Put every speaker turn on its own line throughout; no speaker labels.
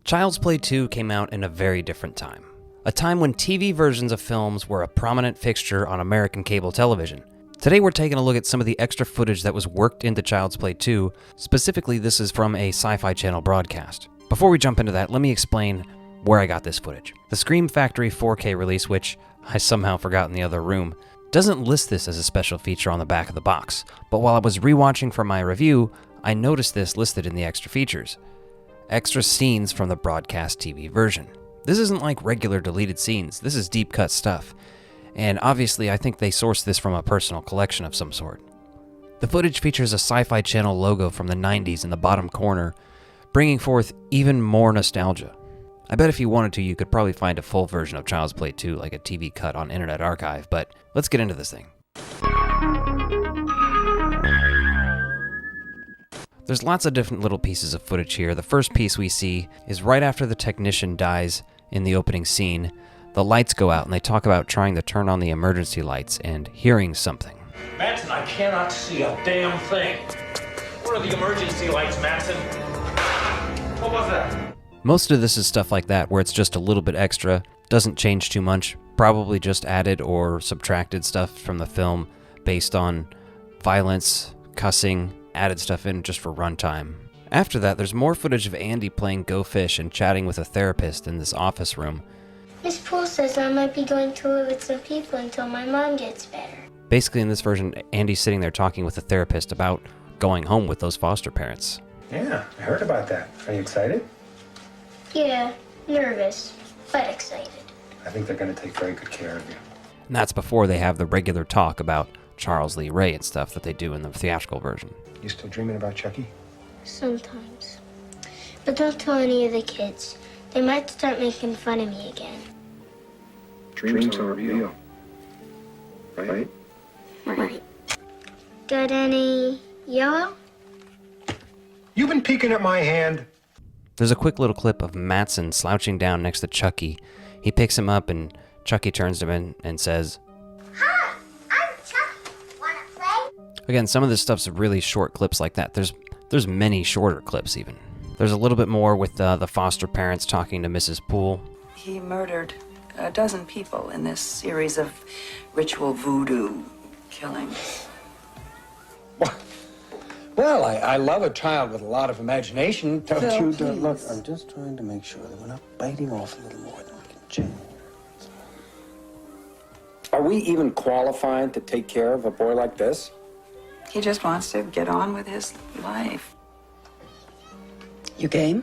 Child's Play 2 came out in a very different time. A time when TV versions of films were a prominent fixture on American cable television. Today we're taking a look at some of the extra footage that was worked into Child's Play 2. Specifically, this is from a Sci-Fi Channel broadcast. Before we jump into that, let me explain where I got this footage. The Scream Factory 4K release, which I somehow forgot in the other room, doesn't list this as a special feature on the back of the box, but while I was rewatching for my review, I noticed this listed in the extra features. Extra scenes from the broadcast TV version. This isn't like regular deleted scenes, this is deep cut stuff. And obviously I think they sourced this from a personal collection of some sort. The footage features a Sci-Fi Channel logo from the 90s in the bottom corner, bringing forth even more nostalgia. I bet if you wanted to, you could probably find a full version of Child's Play 2, like a TV cut on Internet Archive, but let's get into this thing. There's lots of different little pieces of footage here. The first piece we see is right after the technician dies in the opening scene. The lights go out and they talk about trying to turn on the emergency lights and hearing something.
Matson, I cannot see a damn thing. What are the emergency lights, Matson? What was that?
Most of this is stuff like that, where it's just a little bit extra, doesn't change too much, probably just added or subtracted stuff from the film based on violence, cussing, added stuff in just for runtime. After that, there's more footage of Andy playing Go Fish and chatting with a therapist in this office room.
Miss Poole says I might be going to live with some people until my mom gets better.
Basically, in this version, Andy's sitting there talking with a therapist about going home with those foster parents.
Yeah, I heard about that. Are you excited?
Yeah, nervous, but excited.
I think they're going to take very good care of you.
And that's before they have the regular talk about Charles Lee Ray and stuff that they do in the theatrical version.
You still dreaming about Chucky?
Sometimes. But don't tell any of the kids. They might start making fun of me again.
Dreams are real. Right?
Right. Got any yellow?
You've been peeking at my hand.
There's a quick little clip of Matson slouching down next to Chucky. He picks him up and Chucky turns to him and says,
Hi, I'm Chucky. Wanna play?
Again, some of this stuff's really short clips like that. There's many shorter clips even. There's a little bit more with the foster parents talking to Mrs. Poole.
He murdered a dozen people in this series of ritual voodoo killings.
Well, I love a child with a lot of imagination, don't
Phil,
you?
please.
Look, I'm just trying to make sure that we're not biting off a little more than we can chew. Are we even qualified to take care of a boy like this?
He just wants to get on with his life. You game?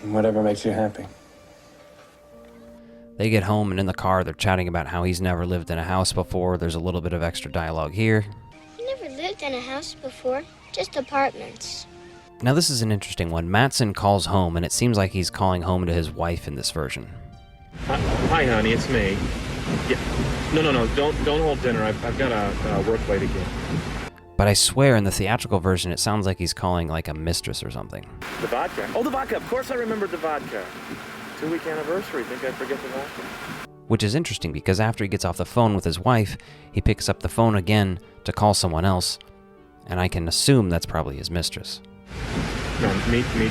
Whatever makes you happy.
They get home and in the car they're chatting about how he's never lived in a house before. There's a little bit of extra dialogue here.
I never lived in a house before, just apartments.
Now this is an interesting one. Matson calls home and it seems like he's calling home to his wife in this version.
Hi, honey, it's me. Yeah. No, don't hold dinner. I've got to work late again.
But I swear in the theatrical version it sounds like he's calling like a mistress or something.
The vodka. Oh, the vodka. Of course I remembered the vodka. 2-week anniversary. Think I'd forget the vodka?
Which is interesting because after he gets off the phone with his wife, he picks up the phone again to call someone else, and I can assume that's probably his mistress.
No, me too.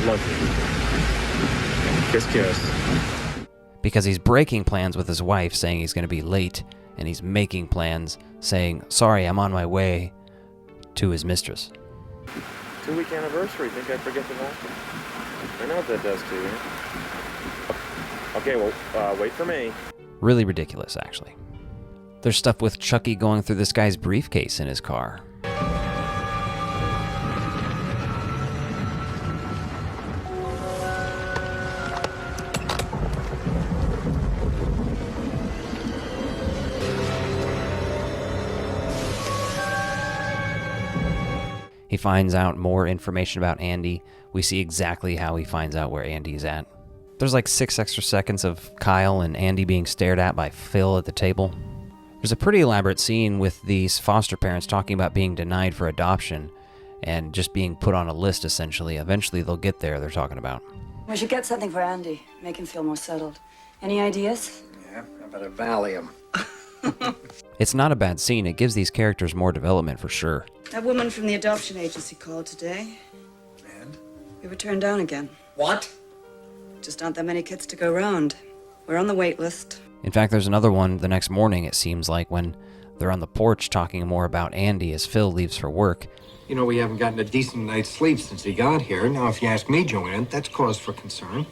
Love you. Kiss, kiss.
Because he's breaking plans with his wife, saying he's going to be late, and he's making plans, saying, sorry, I'm on my way, to his mistress.
2-week anniversary. Think I'd forget the vodka? I know what that does to you. Okay, well, wait for me.
Really ridiculous, actually. There's stuff with Chucky going through this guy's briefcase in his car. He finds out more information about Andy. We see exactly how he finds out where Andy's at. There's like 6 extra seconds of Kyle and Andy being stared at by Phil at the table. There's a pretty elaborate scene with these foster parents talking about being denied for adoption and just being put on a list, essentially. Eventually they'll get there, they're talking about.
We should get something for Andy, make him feel more settled. Any ideas?
Yeah, how about a Valium?
It's not a bad scene. It gives these characters more development for sure.
That woman from the adoption agency called today.
And?
We were turned down again.
What?
Just aren't that many kids to go round. We're on the wait list.
In fact, there's another one the next morning, it seems like, when they're on the porch talking more about Andy as Phil leaves for work.
You know, we haven't gotten a decent night's sleep since he got here. Now, if you ask me, Joanne, that's cause for concern.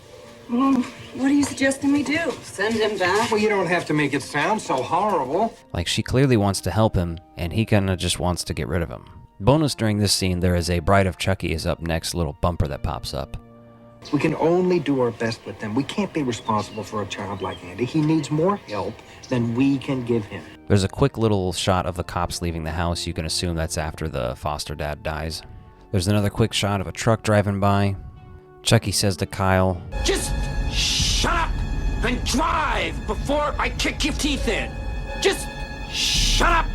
Well, what are you suggesting we do? Send him back?
Well, you don't have to make it sound so horrible.
Like, she clearly wants to help him, and he kinda just wants to get rid of him. Bonus during this scene, there is a Bride of Chucky is Up Next little bumper that pops up.
We can only do our best with them. We can't be responsible for a child like Andy. He needs more help than we can give him.
There's a quick little shot of the cops leaving the house. You can assume that's after the foster dad dies. There's another quick shot of a truck driving by. Chucky says to Kyle,
Just shut up and drive before I kick your teeth in. Just shut up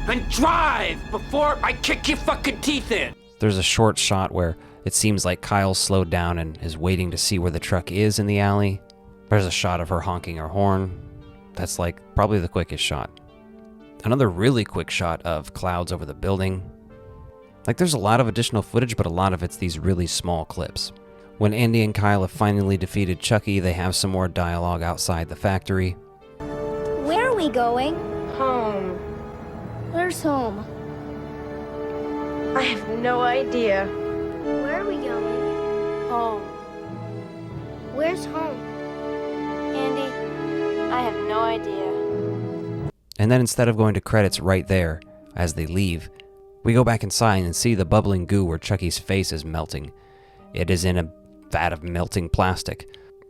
and drive before I kick your fucking teeth in.
there's a short shot where it seems like Kyle's slowed down and is waiting to see where the truck is in the alley. There's a shot of her honking her horn. That's like probably the quickest shot. Another really quick shot of clouds over the building. Like, there's a lot of additional footage, but a lot of it's these really small clips. When Andy and Kyle have finally defeated Chucky, they have some more dialogue outside the factory.
Where are we going?
Home.
Where's home?
I have no idea.
Where are we going?
Home.
Where's home?
Andy, I have no idea.
And then instead of going to credits right there, as they leave, we go back inside and see the bubbling goo where Chucky's face is melting. It is in a vat of melting plastic.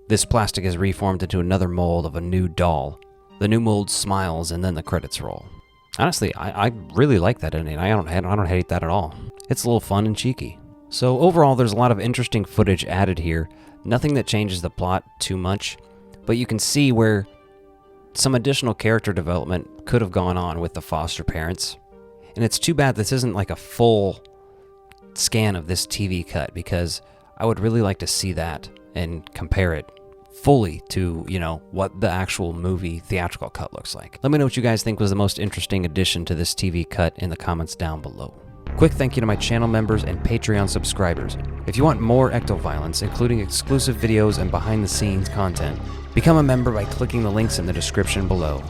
This plastic is reformed into another mold of a new doll. The new mold smiles and then the credits roll. Honestly, I really like that ending. I don't hate that at all. It's a little fun and cheeky. So overall, there's a lot of interesting footage added here. Nothing that changes the plot too much, but you can see where some additional character development could have gone on with the foster parents. And it's too bad this isn't like a full scan of this TV cut, because I would really like to see that and compare it fully to, what the actual movie theatrical cut looks like. Let me know what you guys think was the most interesting addition to this TV cut in the comments down below. Quick thank you to my channel members and Patreon subscribers. If you want more ecto-violence, including exclusive videos and behind-the-scenes content, become a member by clicking the links in the description below.